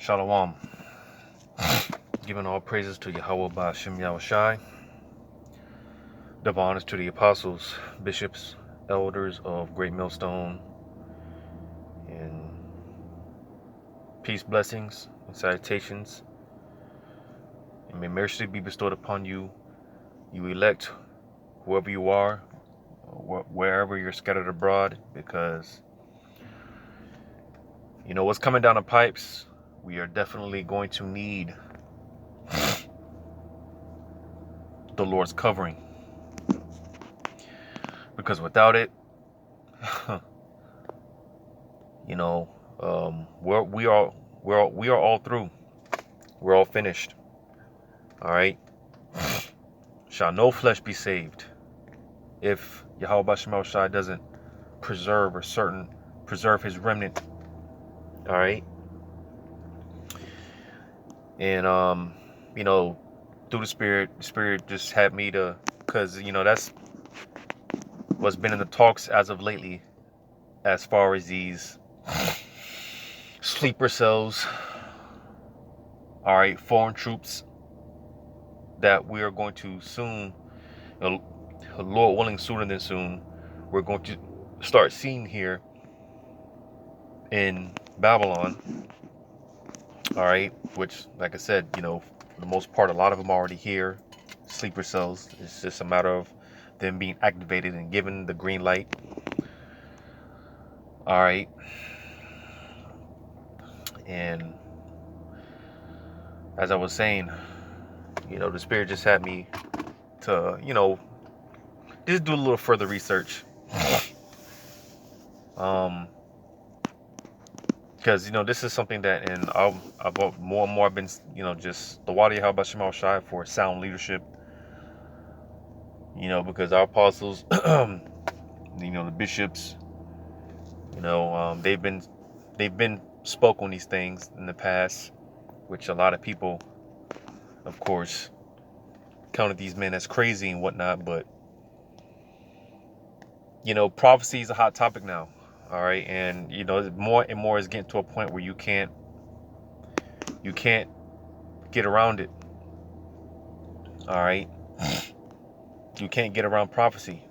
Shalom. Giving all praises to Yahweh Ba'Shem Yahushai. Double honors to the apostles, bishops, elders of Great Millstone, and peace, blessings, and salutations. And may mercy be bestowed upon you, you elect, whoever you are, wherever you're scattered abroad, because you know what's coming down the pipes. We are definitely going to need the Lord's covering, because without it, you know, we are all through. We're all finished. All right. Shall no flesh be saved if Yahweh Ba'Shem Yahushai doesn't preserve his remnant. All right. And you know, through the Spirit just had me to, because you know that's what's been in the talks as of lately, as far as these sleeper cells. All right, foreign troops that we are going to soon, Lord willing, sooner than soon, we're going to start seeing here in Babylon. All right, which, like I said, you know, for the most part, a lot of them are already here, sleeper cells. It's just a matter of them being activated and given the green light. All right, and as I was saying, you know, the Spirit just had me to, you know, just do a little further research. Because, you know, this is something that, and I've more and more, I've been, you know, just the Wadi Yahweh Ba'Shem Yahushai for sound leadership. You know, because our apostles, you know, the bishops, you know, they've been spoke on these things in the past, which a lot of people, of course, counted these men as crazy and whatnot. But you know, prophecy is a hot topic now. All right, and you know, more and more is getting to a point where you can't get around it. All right, you can't get around prophecy.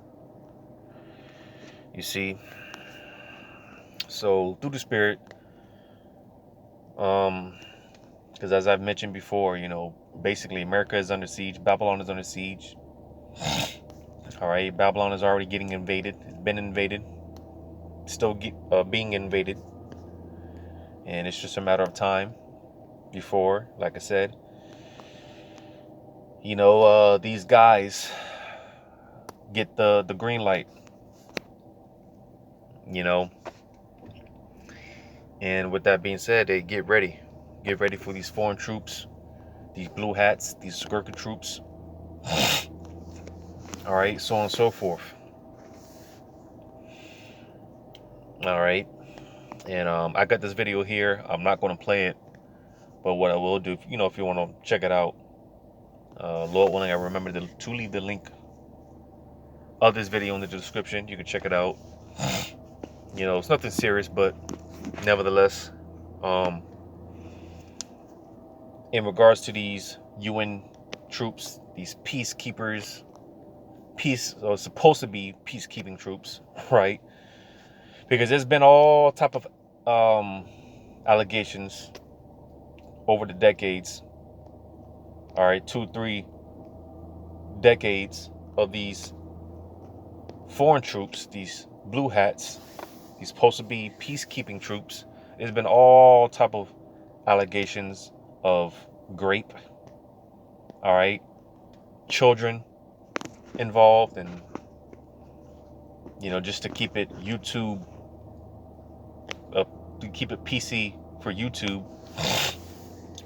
You see, so through the Spirit, because as I've mentioned before, you know, basically America is under siege, Babylon is under siege. All right, Babylon is already getting invaded. It's been invaded, still being invaded, and it's just a matter of time before, like I said, you know, these guys get the green light, you know. And with that being said, they get ready for these foreign troops, these blue hats, these skirka troops, all right, so on and so forth. All right, and I got this video here. I'm not going to play it, but what I will do, you know, if you want to check it out, Lord willing, I remember to leave the link of this video in the description. You can check it out. You know, it's nothing serious, but nevertheless, in regards to these UN troops, these peacekeepers, supposed to be peacekeeping troops, right? Because there's been all type of allegations over the decades. All right, 2-3 decades of these foreign troops, these blue hats, these supposed to be peacekeeping troops. There's been all type of allegations of rape. All right, children involved, and you know, just to keep it YouTube, to keep it PC for YouTube.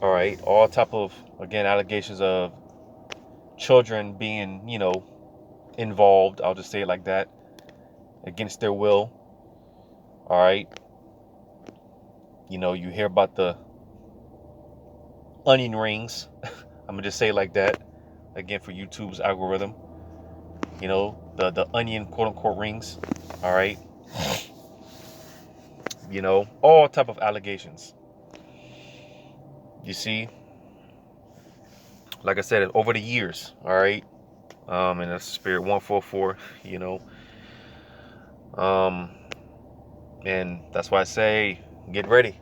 All right, all type of, again, allegations of children being, you know, involved. I'll just say it like that, against their will. All right, you know, you hear about the onion rings. I'm gonna just say it like that, again, for YouTube's algorithm. You know, the onion, quote unquote, rings. All right, you know, all type of allegations. You see, like I said, over the years, all right, and that's Spirit 144, you know, and that's why I say get ready,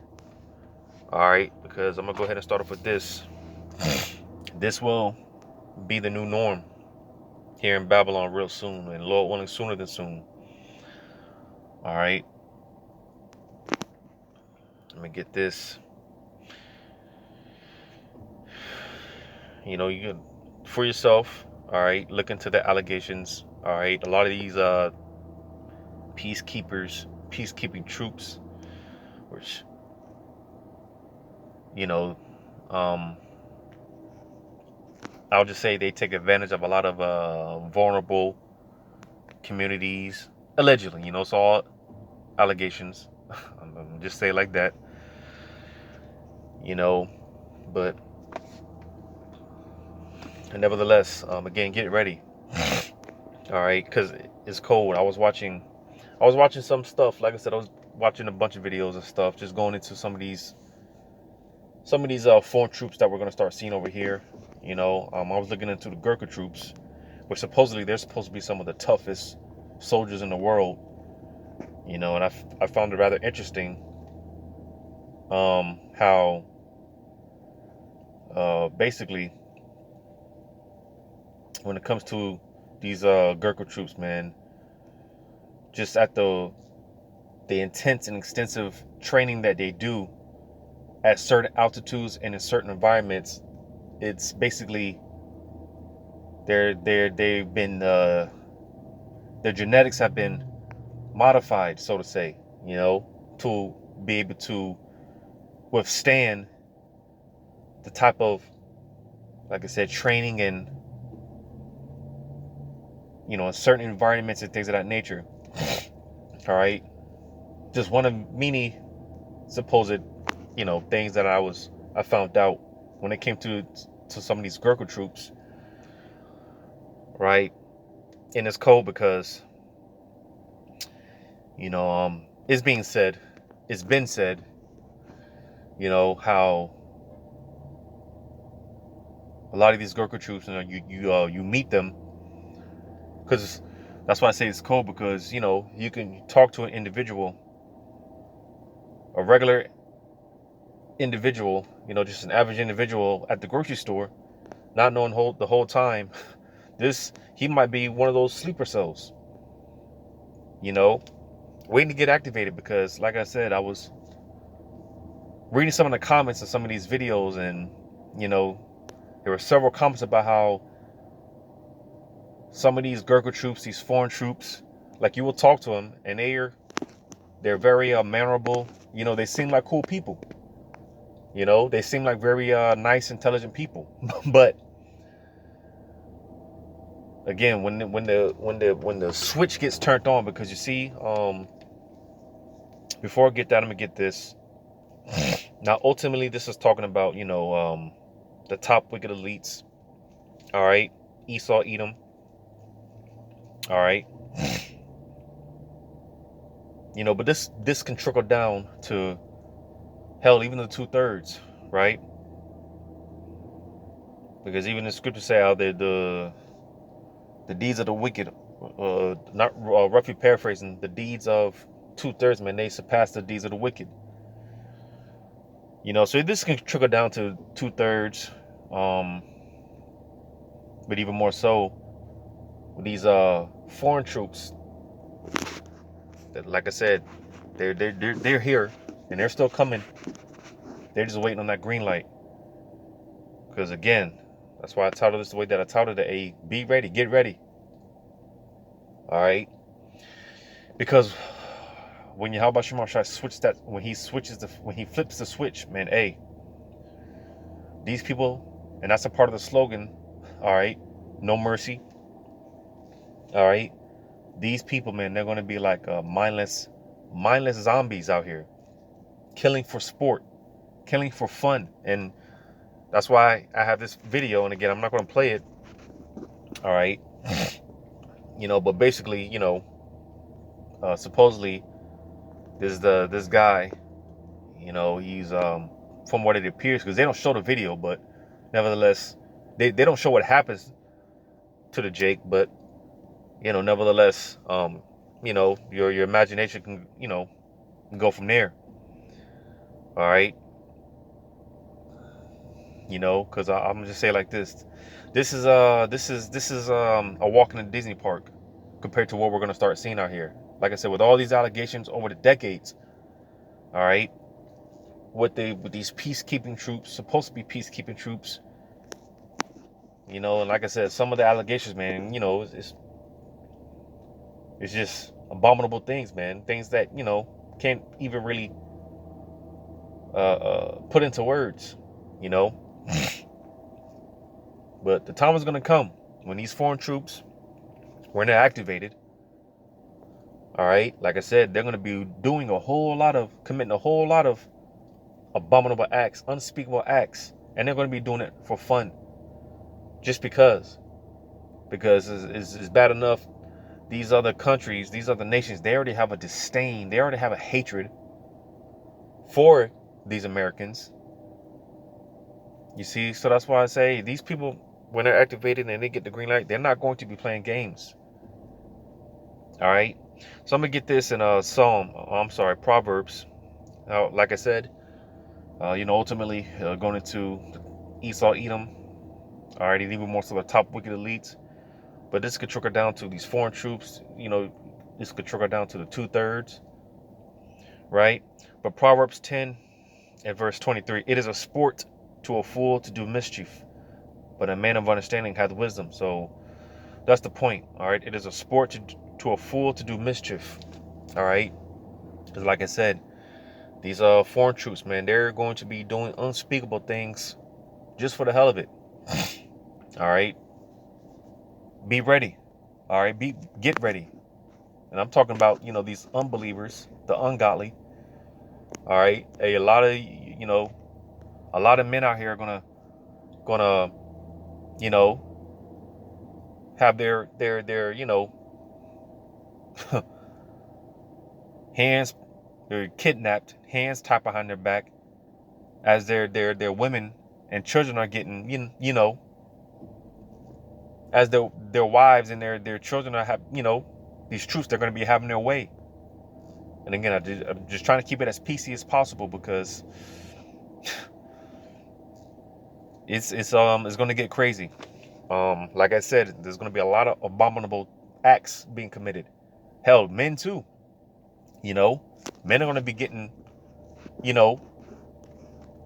all right, because I'm gonna go ahead and start off with this. This will be the new norm here in Babylon real soon, and Lord willing, sooner than soon. All right, let me get this. You know, you can for yourself. All right, look into the allegations. All right, a lot of these peacekeeping troops, which, you know, I'll just say they take advantage of a lot of vulnerable communities, allegedly. You know, it's all allegations. I'm just say it like that. You know, but nevertheless, again, get ready. All right, because it's cold. I was watching some stuff. Like I said, I was watching a bunch of videos and stuff, just going into some of these foreign troops that we're gonna start seeing over here. You know, I was looking into the Gurkha troops, which supposedly they're supposed to be some of the toughest soldiers in the world. You know, and I found it rather interesting how basically when it comes to these Gurkha troops, man, just at the intense and extensive training that they do at certain altitudes and in certain environments, it's basically they've been their genetics have been modified, so to say, you know, to be able to withstand the type of, like I said, training and, you know, in certain environments and things of that nature. All right, just one of many supposed, you know, things that I found out when it came to some of these Gurkha troops, right? And it's cold because, you know, it's been said, you know, how a lot of these Gurkha troops, you know, you meet them, because that's why I say it's cold, because, you know, you can talk to an individual, a regular individual, you know, just an average individual at the grocery store, not knowing the whole time he might be one of those sleeper cells, you know, waiting to get activated. Because like I said, I was reading some of the comments of some of these videos, and, you know, there were several comments about how some of these Gurkha troops, these foreign troops, like, you will talk to them and they're very mannerable, you know, they seem like cool people, you know, they seem like very nice, intelligent people. But again, when the switch gets turned on, because you see, before I get that, I'm gonna get this. Now, ultimately, this is talking about, you know, the top wicked elites. All right, Esau, Edom. All right, you know, but this can trickle down to, hell, even the 2/3, right? Because even the scriptures say how the deeds of the wicked, not roughly paraphrasing, the deeds of 2/3, man, they surpass the deeds of the wicked. You know, so this can trickle down to 2/3, but even more so with these foreign troops. That, like I said, they're here and they're still coming. They're just waiting on that green light. Because again, that's why I titled this the way that I titled it. Be ready, get ready. All right, because when Yahweh Shema Shai when he flips the switch, man, these people, and that's a part of the slogan, all right, no mercy. All right, these people, man, they're going to be like mindless zombies out here, killing for sport, killing for fun. And that's why I have this video, and again, I'm not going to play it, all right, you know, but basically, you know, supposedly this guy, you know, he's from what it appears, because they don't show the video, but nevertheless, they don't show what happens to the Jake, but nevertheless, your imagination can, go from there. All right. Because I'm gonna just say it like this. This is a walk in a Disney park compared to what we're gonna start seeing out here. Like I said, with all these allegations over the decades, all right, with these peacekeeping troops, supposed to be peacekeeping troops, and like I said, some of the allegations, man, it's just abominable things, man. Things that can't even really put into words, But the time is gonna come when these foreign troops, when they're activated, all right, like I said, they're gonna be committing a whole lot of abominable acts, unspeakable acts, and they're gonna be doing it for fun, just because it's bad enough. These other countries, these other nations, they already have a disdain, they already have a hatred for these Americans. You see, so that's why I say these people, when they're activated and they get the green light, they're not going to be playing games. All right. So I'm gonna get this in Proverbs. Like I said, ultimately going into Esau, Edom. All right, even more so the top wicked elites. But this could trickle down to these foreign troops. This could trickle down to the 2/3, right? But Proverbs 10 and verse 23, it is a sport to a fool to do mischief, but a man of understanding hath wisdom. So that's the point. All right, it is a sport to a fool to do mischief. All right, because like I said, these foreign troops, man, they're going to be doing unspeakable things just for the hell of it. All right, be ready. All right, get ready. And I'm talking about these unbelievers, the ungodly. All right, a lot of men out here are gonna have their hands, they're kidnapped, hands tied behind their back, as their women and children are getting as their wives and their children are these troops, they're going to be having their way. And again, I'm just trying to keep it as PC as possible, because it's going to get crazy. Like I said, there's going to be a lot of abominable acts being committed. Hell, men too. Men are going to be getting,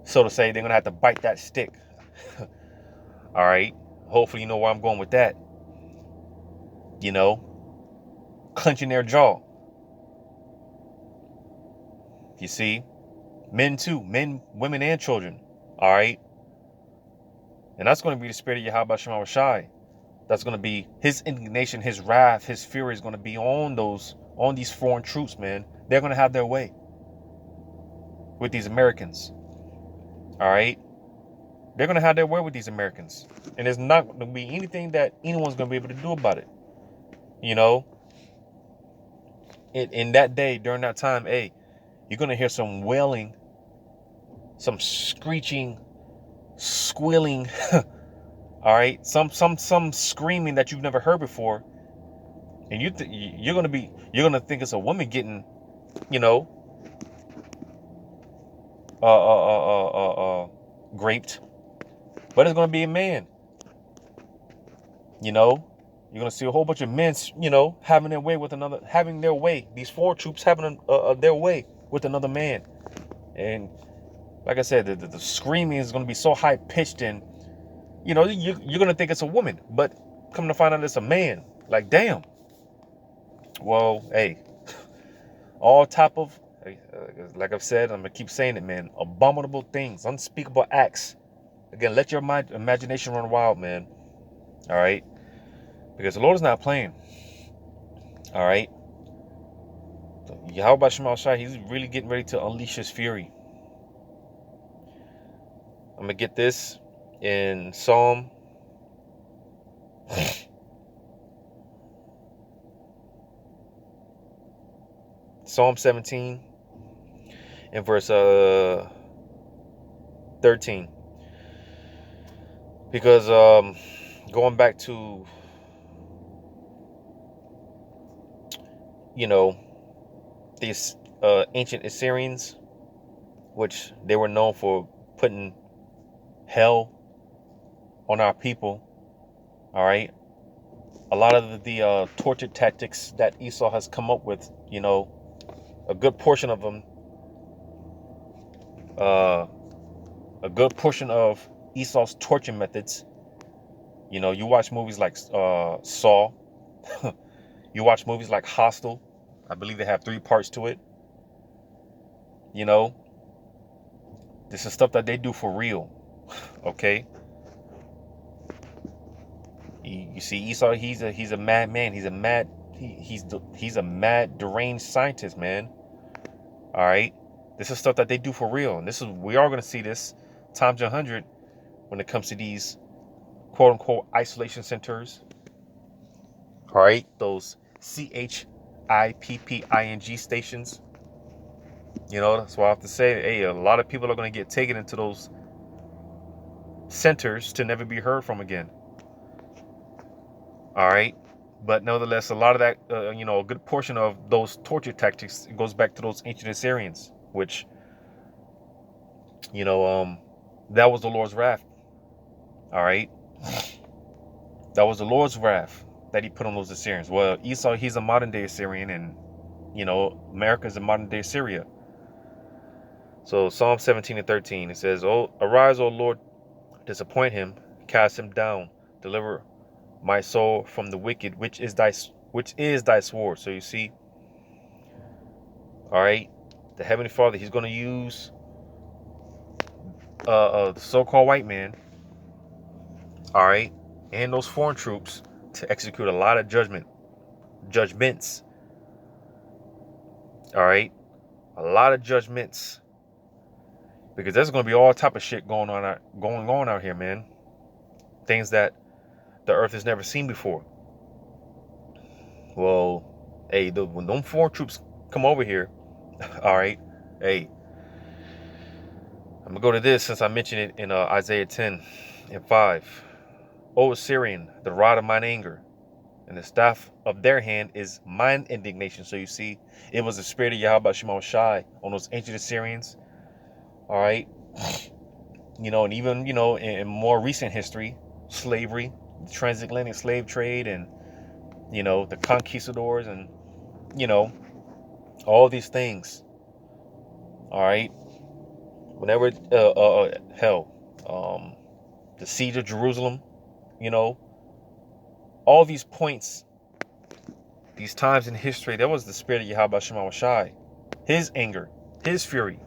so to say, they're going to have to bite that stick. All right. Hopefully you know where I'm going with that. Clenching their jaw. You see, men too, men, women, and children. All right. And that's going to be the spirit of Yahweh Shema Shai. That's going to be his indignation, his wrath, his fury is going to be on these foreign troops, man. They're going to have their way with these Americans. All right. They're going to have their way with these Americans. And there's not going to be anything that anyone's going to be able to do about it. In that day, during that time, you're going to hear some wailing, some screeching, squealing, all right, some screaming that you've never heard before, and you're gonna think it's a woman getting, raped, but it's gonna be a man. You're gonna see a whole bunch of men, having their way. These foreign troops having their way with another man, and like I said, the screaming is gonna be so high pitched, and you're gonna think it's a woman, but come to find out it's a man. Like, damn. Well, all type of, like I've said, I'm gonna keep saying it, man. Abominable things, unspeakable acts. Again, let your imagination run wild, man. All right, because the Lord is not playing. All right, Yahweh Shemal Shai, he's really getting ready to unleash his fury. I'm gonna get this in Psalm 17 in verse 13. Because going back to, these ancient Assyrians, which they were known for putting hell on our people. All right. A lot of the torture tactics that Esau has come up with, a good portion of them, a good portion of Esau's torture methods. You watch movies like Saw. You watch movies like Hostel. I believe they have 3 parts to it. This is stuff that they do for real. Okay. You see, Esau, he's a madman. He's a mad deranged scientist, man. All right. This is stuff that they do for real, and we are going to see this times 100 when it comes to these quote unquote isolation centers. All right, those CHIPPING stations. That's why I have to say, hey, a lot of people are going to get taken into those centers to never be heard from again. All right. But nevertheless, a lot of that, a good portion of those torture tactics goes back to those ancient Assyrians, which, that was the Lord's wrath. All right. That was the Lord's wrath that he put on those Assyrians. Well, Esau, he's a modern day Assyrian, and, America is a modern day Syria. So Psalm 17 and 13, it says, "Oh, arise, O Lord, disappoint him, cast him down, deliver my soul from the wicked, which is thy sword." So you see, all right, the Heavenly Father, he's going to use the so-called white man, all right, and those foreign troops to execute a lot of judgments, all right, a lot of judgments, because there's going to be all type of shit going on out here, man. Things that the earth has never seen before. Well, hey, when them foreign troops come over here, all right, hey, I'm gonna go to this since I mentioned it in Isaiah 10 and 5. "O Assyrian, the rod of mine anger, and the staff of their hand is mine indignation." So you see, it was the spirit of Yahweh Shema Shai on those ancient Assyrians. All right. And even, in more recent history, slavery, the transatlantic slave trade, and, the conquistadors, and, all these things. All right. Whenever, the siege of Jerusalem, all these points, these times in history, that was the spirit of Yahweh Shema Shai, his anger, his fury.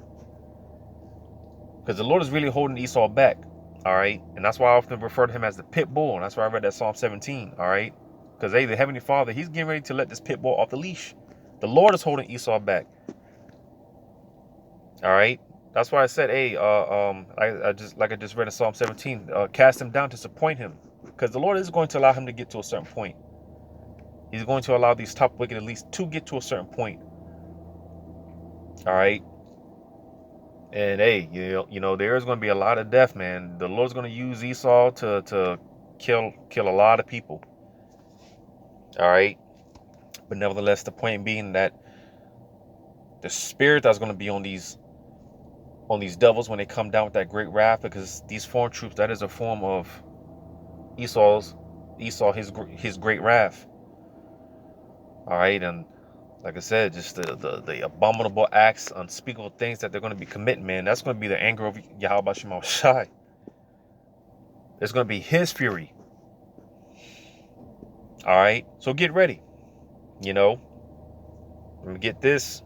Because the Lord is really holding Esau back. All right. And that's why I often refer to him as the pit bull. And that's why I read that Psalm 17. All right. Because, hey, the Heavenly Father, he's getting ready to let this pit bull off the leash. The Lord is holding Esau back. All right. That's why I said, hey, I just read in Psalm 17, cast him down, disappoint him. Because the Lord is going to allow him to get to a certain point. He's going to allow these top wicked elites to get to a certain point. All right. And hey, there's going to be a lot of death, man. The Lord's going to use Esau to kill a lot of people. All right. But nevertheless, the point being that the spirit that's going to be on these devils when they come down with that great wrath, because these foreign troops, that is a form of Esau, his great wrath. All right. And like I said, just the abominable acts, unspeakable things that they're going to be committing, man. That's going to be the anger of Yahweh Shema Shai. It's going to be his fury. All right. So get ready. Let me get this.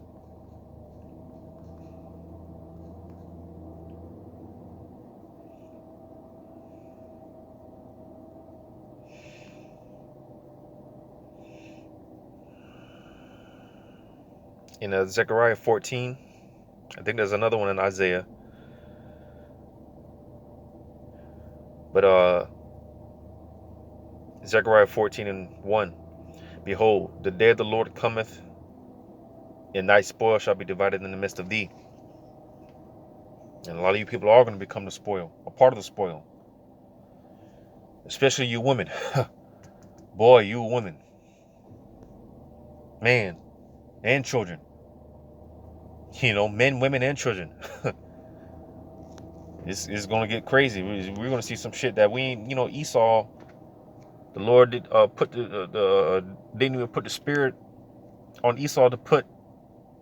In Zechariah 14, I think there's another one in Isaiah. But Zechariah 14 and 1. "Behold, the day of the Lord cometh, and thy spoil shall be divided in the midst of thee." And a lot of you people are going to become the spoil, a part of the spoil. Especially you women. Boy, you women. Man, and children. You know, men, women, and children. It's going to get crazy. We're going to see some shit that we ain't, Esau, the Lord did, didn't even put the spirit on Esau to put,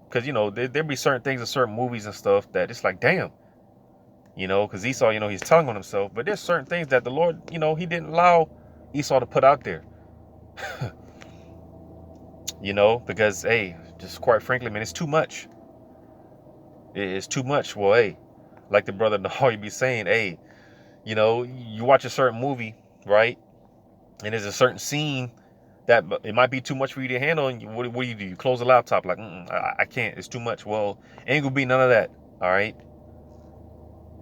because, there be certain things in certain movies and stuff that it's like, damn, because Esau, he's telling on himself, but there's certain things that the Lord, he didn't allow Esau to put out there, because, hey, just quite frankly, man, it's too much. It's too much. Well, hey, like the brother Nahal, you be saying, hey, you watch a certain movie, right? And there's a certain scene that it might be too much for you to handle. And what do? You close the laptop like, I can't. It's too much. Well, ain't gonna be none of that. All right.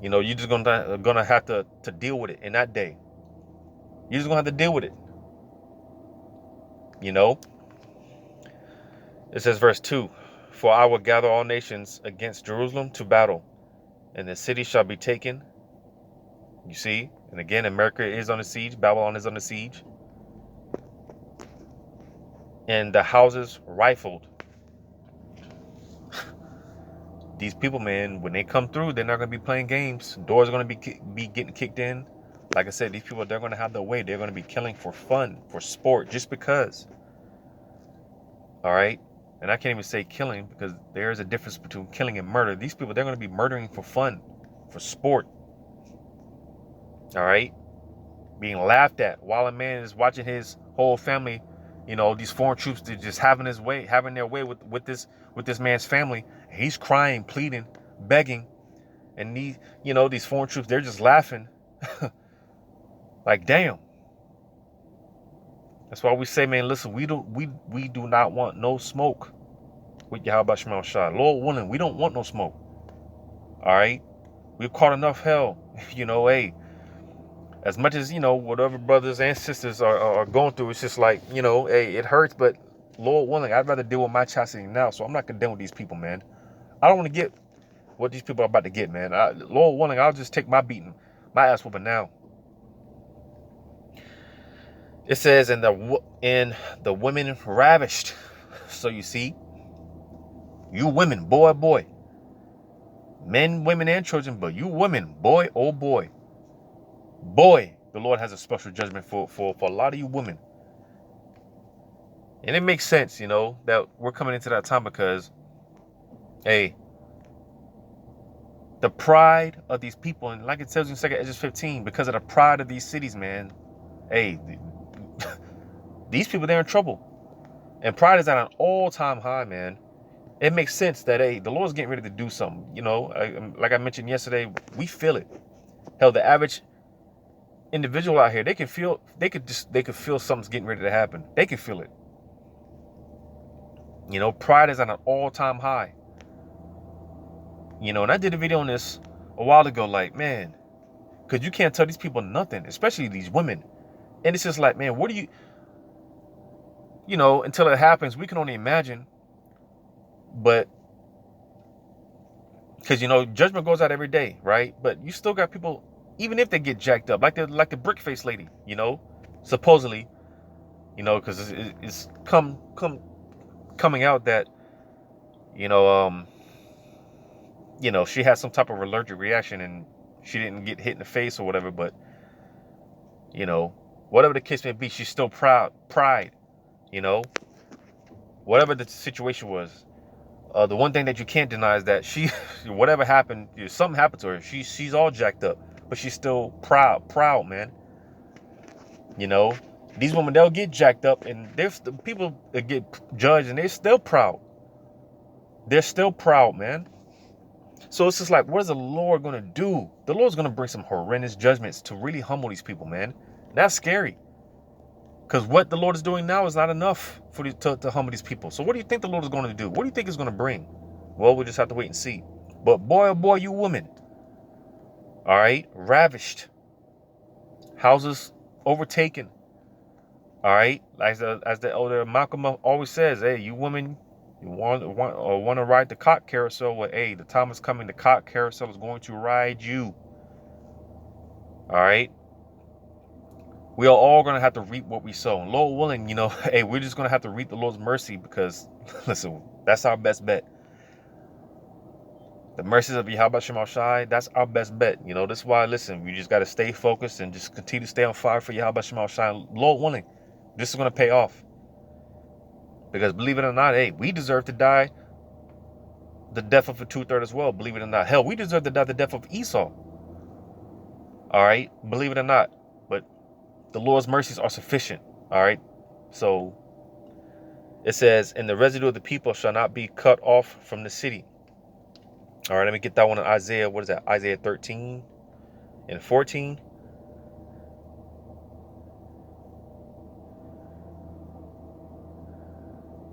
You're just gonna have to deal with it in that day. You're just gonna have to deal with it. It says verse 2, for I will gather all nations against Jerusalem to battle, and the city shall be taken. You see, and again, America is on the siege. Babylon is on the siege. And the houses rifled. These people, man, when they come through, they're not going to be playing games. Doors are going to be getting kicked in. Like I said, these people, they're going to have their way. They're going to be killing for fun, for sport, just because. All right? And I can't even say killing, because there is a difference between killing and murder. These people, they're going to be murdering for fun, for sport. All right? Being laughed at while a man is watching his whole family, these foreign troops, they're just having their way with this man's family. He's crying, pleading, begging, and these foreign troops, they're just laughing. Like, damn. That's why we say, man, listen, we do not want no smoke with Yahweh Shema Shah. Lord willing, we don't want no smoke. All right? We've caught enough hell. Hey, as much as, whatever brothers and sisters are going through, it's just like, hey, it hurts, but Lord willing, I'd rather deal with my chastity now. So I'm not going to deal with these people, man. I don't want to get what these people are about to get, man. Lord willing, I'll just take my beating, my ass whooping now. It says, and the women ravished. So you see, you women, boy, men, women, and children, but you women, boy, oh boy, the Lord has a special judgment for a lot of you women. And it makes sense, that we're coming into that time because, hey, the pride of these people, and like it tells you in 2 Ezra 15, because of the pride of these cities, man, hey, these people, they're in trouble. And pride is at an all-time high, man. It makes sense that, hey, the Lord's getting ready to do something. Like I mentioned yesterday, we feel it. Hell, the average individual out here, they could feel something's getting ready to happen. They can feel it. Pride is at an all-time high. And I did a video on this a while ago, like, man, because you can't tell these people nothing, especially these women. And it's just like, man, what do you, until it happens, we can only imagine. But, because, judgment goes out every day, right? But you still got people, even if they get jacked up, like the brick face lady, supposedly, because it's coming out that, she had some type of allergic reaction and she didn't get hit in the face or whatever, but, whatever the case may be, she's still pride, whatever the situation was. The one thing that you can't deny is that she, whatever happened, something happened to her. She's all jacked up, but she's still proud, man. These women, they'll get jacked up, and there's the people that get judged, and they're still proud. They're still proud, man. So it's just like, what is the Lord going to do? The Lord's going to bring some horrendous judgments to really humble these people, man. That's scary. Because what the Lord is doing now is not enough to humble these people. So what do you think the Lord is going to do? What do you think he's going to bring? Well, we'll just have to wait and see. But boy, oh boy, you women. All right? Ravished. Houses overtaken. All right? As the elder Malcolm always says, hey, you women, You want to ride the cock carousel? Well, hey, the time is coming. The cock carousel is going to ride you. All right. We are all going to have to reap what we sow. And Lord willing, hey, we're just going to have to reap the Lord's mercy because, listen, that's our best bet. The mercies of Yahweh Shem Shai, that's our best bet. That's why, listen, we just got to stay focused and just continue to stay on fire for Yahweh Shem Shai. Lord willing, this is going to pay off. Because believe it or not, hey, we deserve to die the death of a two-third as well. Believe it or not. Hell, we deserve to die the death of Esau. All right. Believe it or not. But the Lord's mercies are sufficient. All right. So it says, and the residue of the people shall not be cut off from the city. All right. Let me get that one in Isaiah. What is that? Isaiah 13 and 14.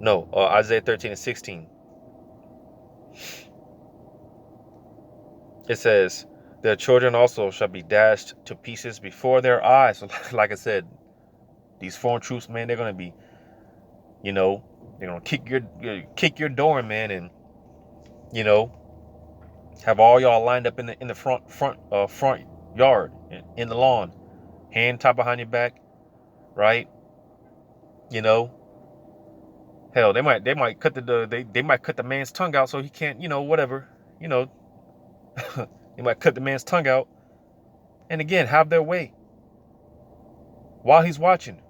No, Isaiah 13 and 16. It says, their children also shall be dashed to pieces before their eyes. So like I said, these foreign troops, man, they're going to be, they're going to kick your door, man, and, have all y'all lined up in the front yard, in the lawn, hand tied behind your back, right? Hell, they might cut they might cut the man's tongue out so he can't, whatever, they might cut the man's tongue out, and again have their way while he's watching.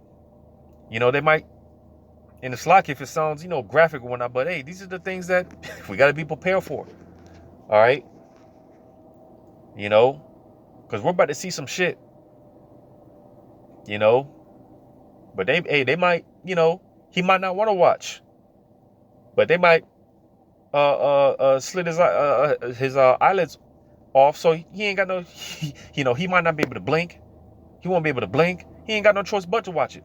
They might, in the slack, if it sounds, graphic or whatnot, but hey, these are the things that we got to be prepared for. All right, because we're about to see some shit, but they might, he might not want to watch, but they might slit his eyelids off, so he ain't got no, he might not be able to blink. He won't be able to blink. He ain't got no choice but to watch it.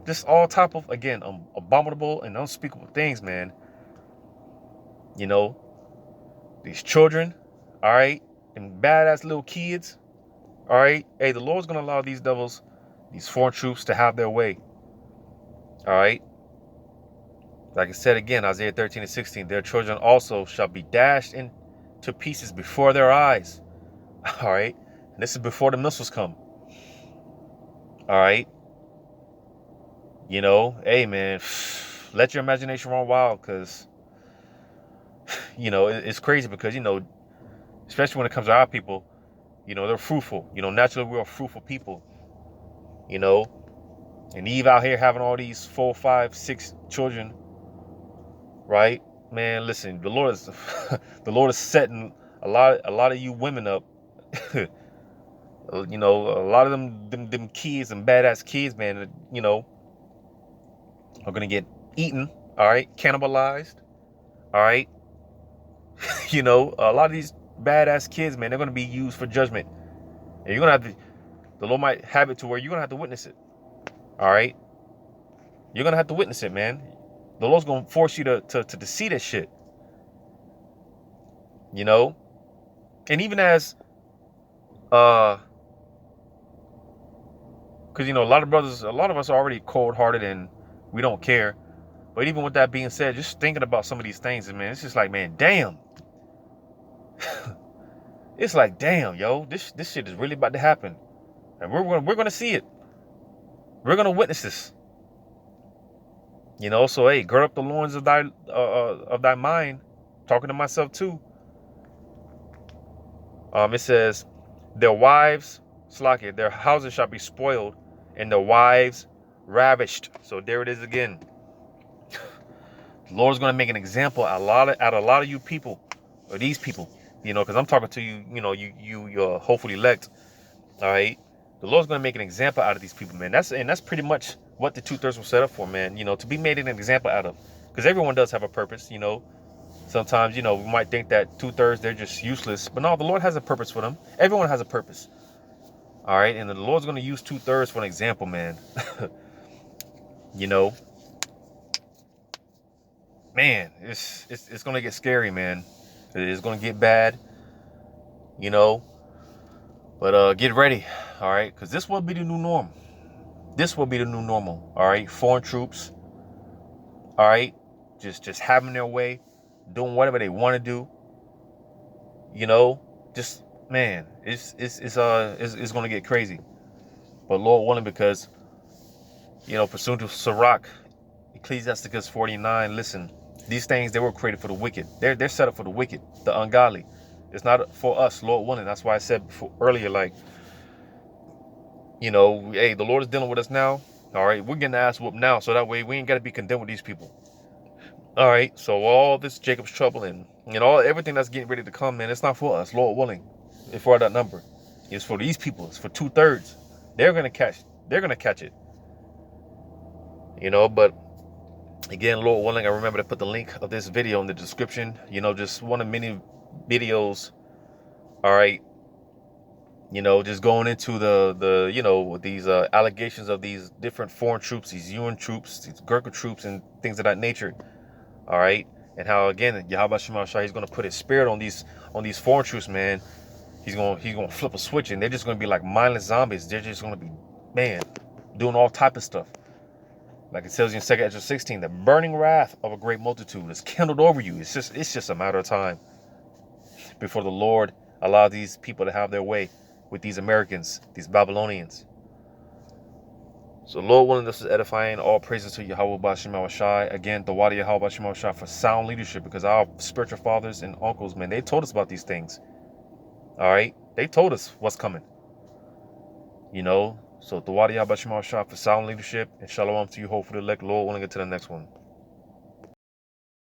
Just all type of, again, abominable and unspeakable things, man. These children, all right, and badass little kids, all right. Hey, the Lord's gonna allow these devils, these foreign troops, to have their way. All right. Like I said again, Isaiah 13 and 16, their children also shall be dashed into pieces before their eyes. All right. And this is before the missiles come. All right. Hey, man, let your imagination run wild, because, it's crazy because, especially when it comes to our people, they're fruitful. Naturally, we're fruitful people, and Eve out here having all these 4, 5, 6 children, right? Man, listen, the Lord is setting a lot of you women up. A lot of them kids and badass kids, man, are gonna get eaten, all right, cannibalized, all right. A lot of these badass kids, man, they're gonna be used for judgment, and you're gonna have to. The Lord might have it to where you're gonna have to witness it, all right. You're gonna have to witness it, man. The Lord's gonna force you to see that shit, and even as because a lot of us are already cold-hearted and we don't care. But even with that being said, just thinking about some of these things, man, it's just like, man, damn. It's like, damn, yo, this shit is really about to happen, and we're gonna see it. We're gonna witness this. So hey, gird up the loins of thy mind. Talking to myself too. It says, their wives, their houses shall be spoiled, and their wives ravished. So there it is again. The Lord's gonna make an example out of a lot of you people, or these people, because I'm talking to you, you're hopefully elect. All right. The Lord's gonna make an example out of these people, man. That's pretty much what the 2/3 was set up for, man. To be made an example out of, because everyone does have a purpose. Sometimes, we might think that 2/3 they're just useless, but no, the Lord has a purpose for them. Everyone has a purpose. All right, and the Lord's gonna use 2/3 for an example, man. Man, it's gonna get scary, man. It's gonna get bad, but get ready, all right, because this will be the new norm. This will be the new normal, all right. Foreign troops, all right, just having their way, doing whatever they want to do. You know, just man, it's gonna get crazy. But Lord willing, because pursuant to Sirach, Ecclesiasticus 49. Listen, these things, they were created for the wicked. They're set up for the wicked, the ungodly. It's not for us, Lord willing. That's why I said earlier, like, hey, the Lord is dealing with us now. All right, we're getting the ass whooped now, so that way we ain't got to be condemned with these people. All right, so all this Jacob's trouble and everything that's getting ready to come, man, it's not for us, Lord willing. It's for that number. It's for these people. It's for 2/3. They're gonna catch it. But again, Lord willing, I remember to put the link of this video in the description. Just one of many videos. All right. Just going into these allegations of these different foreign troops, these UN troops, these Gurkha troops, and things of that nature. All right, and how again Yahweh Shema Shai, he's going to put his spirit on these foreign troops, man. He's going to flip a switch, and they're just going to be like mindless zombies. They're just going to be, man, doing all type of stuff. Like it tells you in 2 Ezra 16, the burning wrath of a great multitude is kindled over you. It's just a matter of time before the Lord allow these people to have their way with these Americans, these Babylonians. So Lord willing, this is edifying. All praises to Yahweh B'Shem Yahushai. Again, the Wadi Yahweh B'Shem Yahushai for sound leadership, because our spiritual fathers and uncles, man, they told us about these things. All right, they told us what's coming. So the Wadi Yahweh B'Shem Yahushai for sound leadership, and shalom to you, hopefully elect, Lord willing, to the next one.